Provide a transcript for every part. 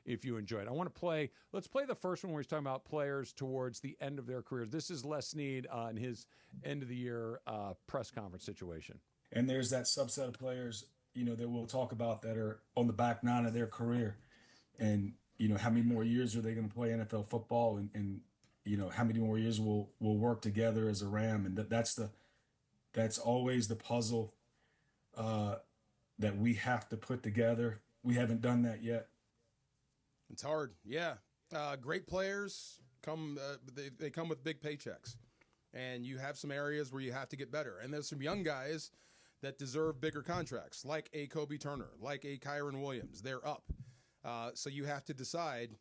if you enjoy it. Let's play the first one where he's talking about players towards the end of their careers. This is Les Snead in his end of the year press conference situation. And there's that subset of players, that we'll talk about that are on the back nine of their career. And, how many more years are they going to play NFL football? And how many more years we'll work together as a Ram? And that's always the puzzle that we have to put together. We haven't done that yet. It's hard. Yeah. Great players they come with big paychecks, and you have some areas where you have to get better. And there's some young guys that deserve bigger contracts, like a Kobe Turner, like a Kyron Williams. They're up. So you have to decide,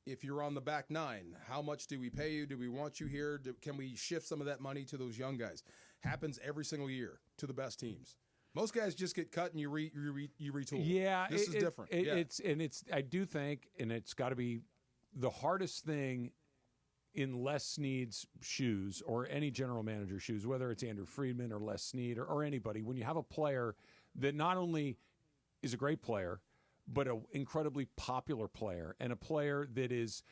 if you're on the back nine, how much do we pay you? Do we want you here? Can we shift some of that money to those young guys? Happens every single year to the best teams. Most guys just get cut and you retool. Yeah, this is different. I do think, and it's got to be the hardest thing in Les Snead's shoes or any general manager's shoes, whether it's Andrew Friedman or Les Snead or anybody, when you have a player that not only is a great player, but an incredibly popular player and a player that is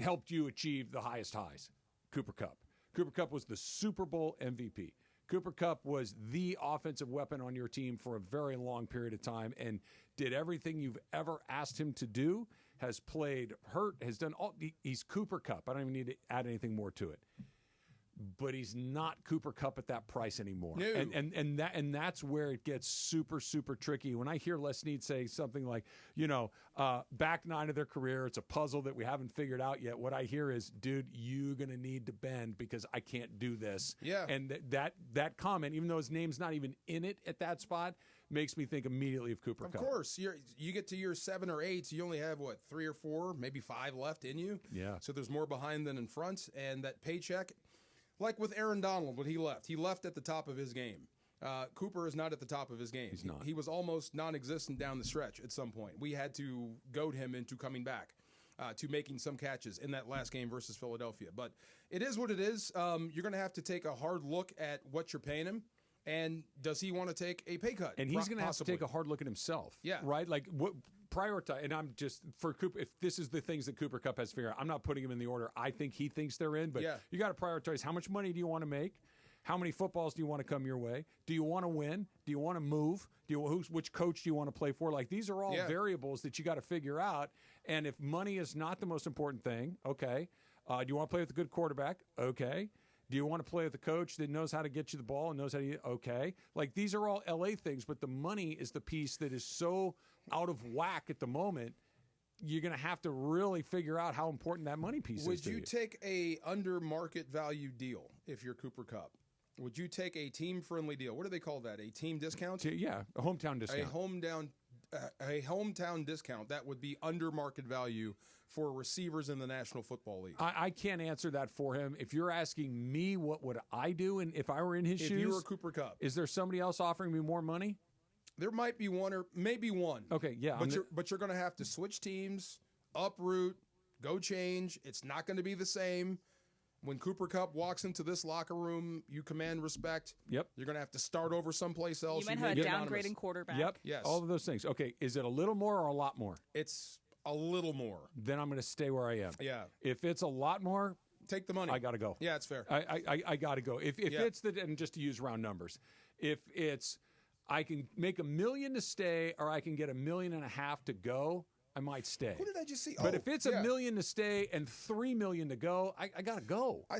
helped you achieve the highest highs. Cooper Kupp. Cooper Kupp was the Super Bowl MVP. Cooper Kupp was the offensive weapon on your team for a very long period of time and did everything you've ever asked him to do, has played hurt, has done all. He's Cooper Kupp. I don't even need to add anything more to it. But he's not Cooper Kupp at that price anymore. No. And that's where it gets super, super tricky. When I hear Les Snead say something like, back nine of their career, it's a puzzle that we haven't figured out yet. What I hear is, dude, you're going to need to bend because I can't do this. Yeah. And that comment, even though his name's not even in it at that spot, makes me think immediately of Cooper Kupp. Of course. You get to year 7 or 8, you only have, 3 or 4, maybe 5 left in you. Yeah. So there's more behind than in front. And that paycheck, like with Aaron Donald when he left at the top of his game. Cooper is not at the top of his game. He's not. He was almost non-existent down the stretch at some point. We had to goad him into coming back to making some catches in that last game versus Philadelphia. But it is what it is. You're going to have to take a hard look at what you're paying him. And does he want to take a pay cut? And he's going to have to take a hard look at himself. Yeah. Right? Like, what prioritize? And I'm just, for Cooper, if this is the things that Cooper Kupp has to figure out, I'm not putting him in the order I think he thinks they're in, but you got to prioritize how much money do you want to make? How many footballs do you want to come your way? Do you want to win? Do you want to move? Which coach do you want to play for? Like, these are all variables that you got to figure out. And if money is not the most important thing, okay. Do you want to play with a good quarterback? Okay. Do you want to play with a coach that knows how to get you the ball and knows how to okay? Like, these are all LA things, but the money is the piece that is so out of whack at the moment. You're going to have to really figure out how important that money piece is to you. Would you take a under market value deal if you're Cooper Kupp? Would you take a team-friendly deal? What do they call that? A team discount? Yeah, a hometown discount. A hometown discount that would be under market value for receivers in the National Football League. I can't answer that for him. If you're asking me what would I do and if I were in his shoes. If you were Cooper Kupp. Is there somebody else offering me more money? There might be one or maybe one. Okay, yeah. But you're going to have to switch teams, uproot, go change. It's not going to be the same. When Cooper Kupp walks into this locker room, you command respect. Yep. You're going to have to start over someplace else. You might have a downgrading quarterback. Yep. Yes. All of those things. Okay, is it a little more or a lot more? It's a little more. Then I'm going to stay where I am. Yeah. If it's a lot more, take the money. I got to go. Yeah, it's fair. I got to go. If it's and just to use round numbers, if it's I can make $1 million to stay or I can get $1.5 million to go, I might stay. Who did I just see? But if it's $1 million to stay and $3 million to go, I got to go. I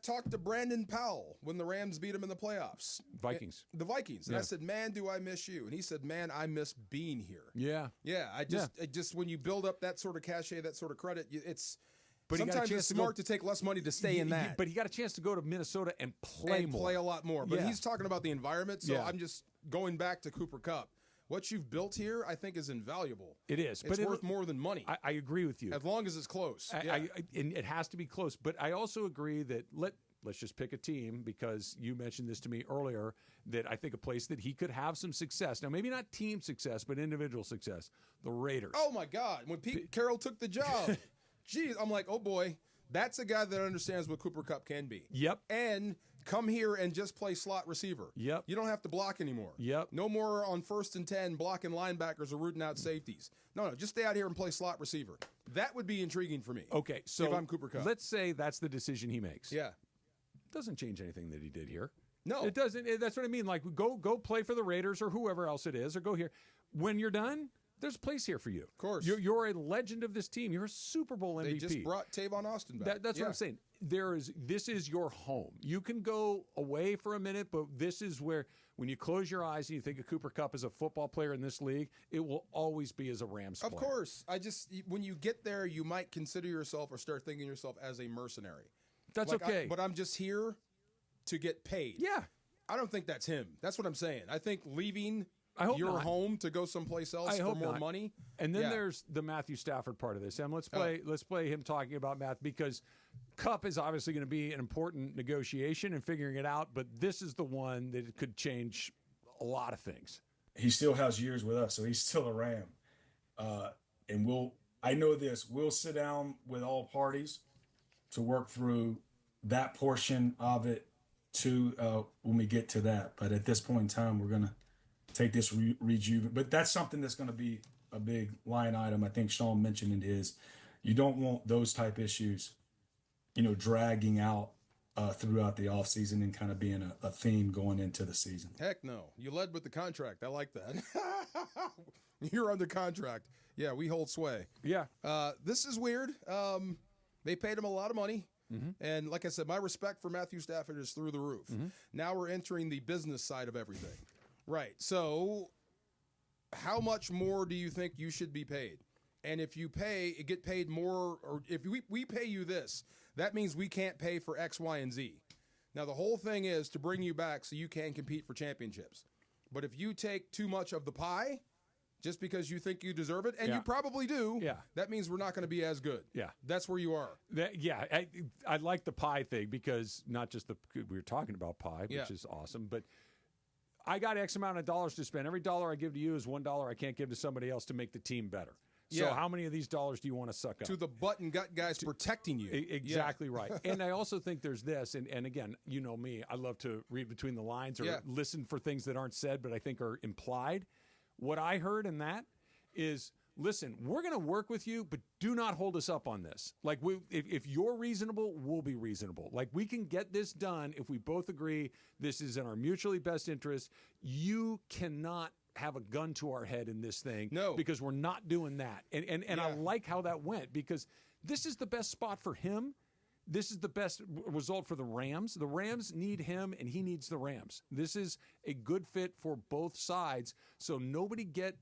talked to Brandon Powell when the Rams beat him in the playoffs. Vikings. The Vikings. And I said, man, do I miss you. And he said, man, I miss being here. Yeah. Yeah. I just when you build up that sort of cachet, that sort of credit, it's but sometimes it's smart to take less money to stay in that. But he got a chance to go to Minnesota and play more. Play a lot more. But he's talking about the environment, so I'm just going back to Cooper Kupp. What you've built here, I think, is invaluable. It is. It's worth more than money. I agree with you. As long as it's close. And it has to be close. But I also agree that let's just pick a team, because you mentioned this to me earlier, that I think a place that he could have some success. Now, maybe not team success, but individual success. The Raiders. Oh, my God. When Pete Carroll took the job, geez, I'm like, oh, boy. That's a guy that understands what Cooper Kupp can be. Yep. And come here and just play slot receiver. Yep. You don't have to block anymore. Yep. No more on 1st and 10 blocking linebackers or rooting out safeties. No, just stay out here and play slot receiver. That would be intriguing for me. Okay, so if I'm Cooper Kupp. let's say that's the decision he makes. Yeah. Doesn't change anything that he did here. No. It doesn't. That's what I mean. Like, go play for the Raiders or whoever else it is, or go here. When you're done, there's a place here for you. Of course. You're a legend of this team. You're a Super Bowl MVP. They just brought Tavon Austin back. That's what I'm saying. This is your home. You can go away for a minute, but this is where, when you close your eyes and you think of Cooper Kupp as a football player in this league, it will always be as a Rams player. Of course. When you get there, you might consider yourself or start thinking yourself as a mercenary. That's okay. But I'm just here to get paid. Yeah. I don't think that's him. That's what I'm saying. I think leaving your not. home to go someplace else for more money. And then there's the Matthew Stafford part of this. And let's play him talking about Matt, because Kupp is obviously going to be an important negotiation and figuring it out, but this is the one that could change a lot of things. He still has years with us, so he's still a Ram. And I know this, we'll sit down with all parties to work through that portion of it too when we get to that. But at this point in time, we're going to take this but that's something that's going to be a big line item. I think Sean mentioned in his, you don't want those type issues, dragging out throughout the offseason and kind of being a theme going into the season. Heck no. You led with the contract. I like that. You're under contract. Yeah, we hold sway. Yeah. This is weird. They paid him a lot of money. Mm-hmm. And like I said, my respect for Matthew Stafford is through the roof. Mm-hmm. Now we're entering the business side of everything. Right. So how much more do you think you should be paid? And if you get paid more, or if we pay you this, that means we can't pay for X, Y, and Z. Now, the whole thing is to bring you back so you can compete for championships. But if you take too much of the pie just because you think you deserve it, and you probably do, that means we're not going to be as good. Yeah. That's where you are. I like the pie thing, because not just we were talking about pie, which is awesome, but I got X amount of dollars to spend. Every dollar I give to you is $1 I can't give to somebody else to make the team better. So how many of these dollars do you want to suck up? To the butt and gut guys protecting you. Exactly right. And I also think there's this, and again, you know me, I love to read between the lines or listen for things that aren't said but I think are implied. What I heard in that is, listen, we're going to work with you, but do not hold us up on this. Like, if you're reasonable, we'll be reasonable. Like, we can get this done if we both agree this is in our mutually best interest. You cannot have a gun to our head in this thing. No. Because we're not doing that. And I like how that went, because this is the best spot for him. This is the best result for the Rams. The Rams need him, and he needs the Rams. This is a good fit for both sides, so nobody get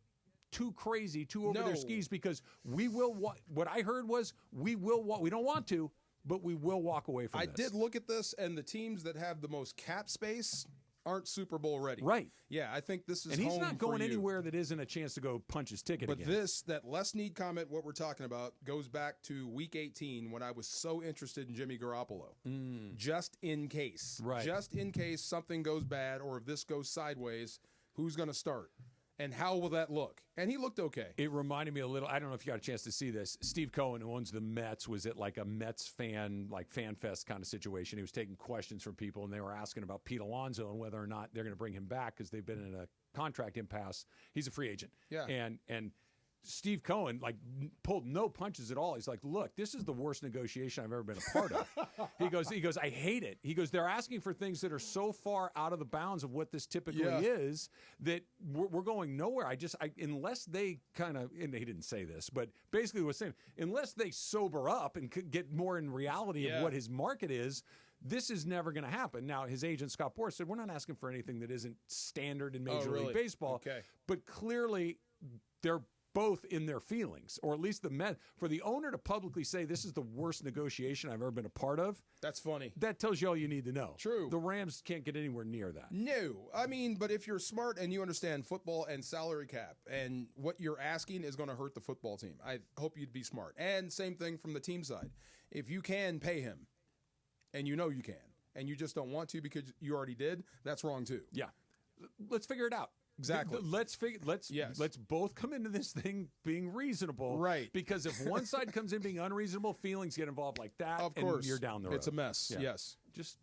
too crazy, too over their skis, because we will. What I heard was we will. We don't want to, but we will walk away from this. I did look at this, and the teams that have the most cap space aren't Super Bowl ready. Right. Yeah, I think this is and he's home not going for you. anywhere that isn't a chance to go punch his ticket But again. that Les Snead comment, what we're talking about, goes back to Week 18 when I was so interested in Jimmy Garoppolo. Just in case. Right. Just in case something goes bad, or if this goes sideways, who's going to start? And how will that look? And he looked okay. It reminded me a little, I don't know if you got a chance to see this. Steve Cohen, who owns the Mets, was at like a Mets fan fest kind of situation. He was taking questions from people, and they were asking about Pete Alonso and whether or not they're going to bring him back because they've been in a contract impasse. He's a free agent. Yeah. And Steve Cohen pulled no punches at all. He's like, look, this is the worst negotiation I've ever been a part of. He goes, I hate it. He goes, they're asking for things that are so far out of the bounds of what this typically is that we're going nowhere. Unless they kind of, and he didn't say this, but basically he was saying, unless they sober up and get more in reality of what his market is, this is never going to happen. Now, his agent, Scott Boras, said, we're not asking for anything that isn't standard in Major League Baseball. Okay. But clearly, they're both in their feelings, or at least the Met. For the owner to publicly say this is the worst negotiation I've ever been a part of, that's funny. That tells you all you need to know. True. The Rams can't get anywhere near that. No. I mean, but if you're smart and you understand football and salary cap, and what you're asking is going to hurt the football team, I hope you'd be smart. And same thing from the team side. If you can pay him, and you know you can, and you just don't want to because you already did, that's wrong too. Yeah. Let's figure it out. Exactly. Let's both come into this thing being reasonable. Right. Because if one side comes in being unreasonable, feelings get involved like that. Of course. And you're down the road. It's a mess. Yeah. Yes. Just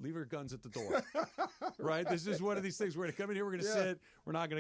leave your guns at the door. Right? This is one of these things. We're going to come in here. We're going to sit. We're not going to